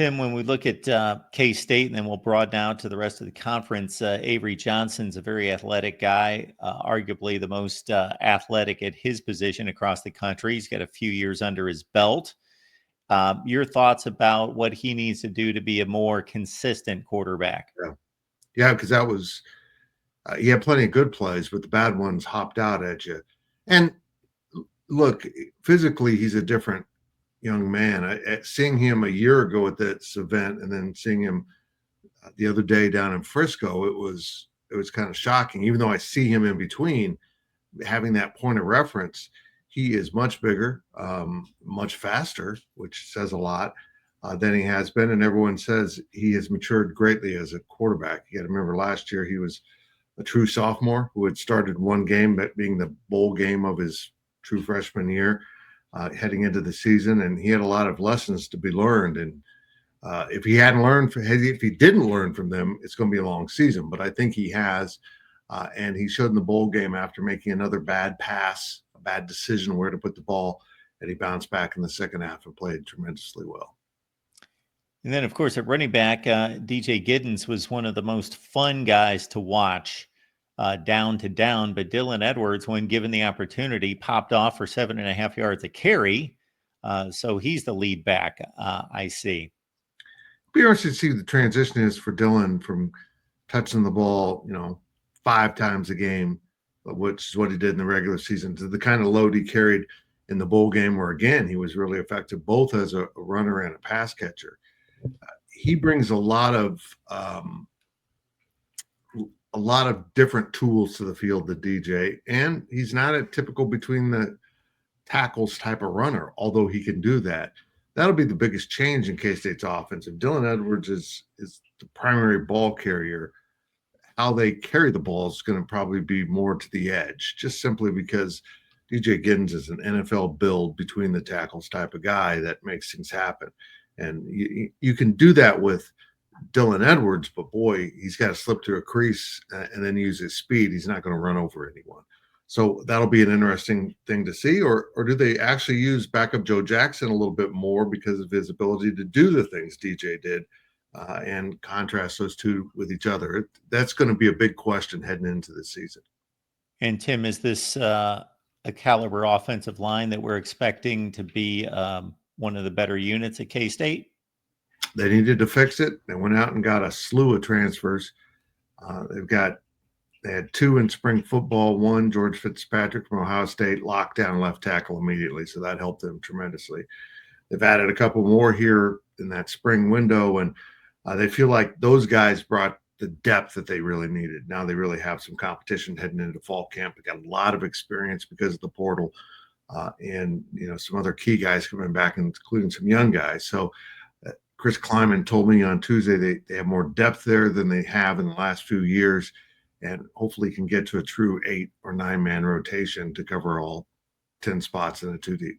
Tim, when we look at K-State, and then we'll broaden out to the rest of the conference, Avery Johnson's a very athletic guy, arguably the most athletic at his position across the country. He's got a few years under his belt. Your thoughts about what he needs to do to be a more consistent quarterback? Yeah, because that was he had plenty of good plays, but the bad ones hopped out at you. And look, physically, he's a different young man. Seeing him a year ago at this event, and then seeing him the other day down in Frisco, it was kind of shocking. Even though I see him in between, having that point of reference, he is much bigger, much faster, which says a lot than he has been. And everyone says he has matured greatly as a quarterback. You got to remember last year he was a true sophomore who had started one game, that being the bowl game of his true freshman year, heading into the season, and he had a lot of lessons to be learned. And if he didn't learn from them, it's going to be a long season. But I think he has, and he showed in the bowl game after making another bad pass, a bad decision where to put the ball, and he bounced back in the second half and played tremendously well. And then, of course, at running back, DJ Giddens was one of the most fun guys to watch down to down. But Dylan Edwards, when given the opportunity, popped off for 7.5 yards a carry. So he's the lead back, I see. Be interesting to see the transition is for Dylan from touching the ball, 5 times a game, which is what he did in the regular season, to the kind of load he carried in the bowl game, where, again, he was really effective both as a runner and a pass catcher. He brings a lot of different tools to the field, the DJ, and he's not a typical between the tackles type of runner, although he can do that. That'll be the biggest change in K-State's offense. If Dylan Edwards is the primary ball carrier, how they carry the ball is going to probably be more to the edge, just simply because DJ Giddens is an NFL build between the tackles type of guy that makes things happen. And you can do that with Dylan Edwards, but boy, he's got to slip through a crease and then use his speed. He's not going to run over anyone. So that'll be an interesting thing to see. Or do they actually use backup Joe Jackson a little bit more because of his ability to do the things DJ did, and contrast those two with each other? That's going to be a big question heading into the season. And Tim, is this a caliber offensive line that we're expecting to be one of the better units at K-State? They needed to fix it. They went out and got a slew of transfers. They had 2 in spring football. One, George Fitzpatrick from Ohio State, locked down left tackle immediately, so that helped them tremendously. They've added a couple more here in that spring window, and they feel like those guys brought the depth that they really needed. Now they really have some competition heading into fall camp. They got a lot of experience because of the portal, and some other key guys coming back, including some young guys. So Chris Kleiman told me on Tuesday they have more depth there than they have in the last few years, and hopefully can get to a true 8 or 9 man rotation to cover all 10 spots in a 2 deep.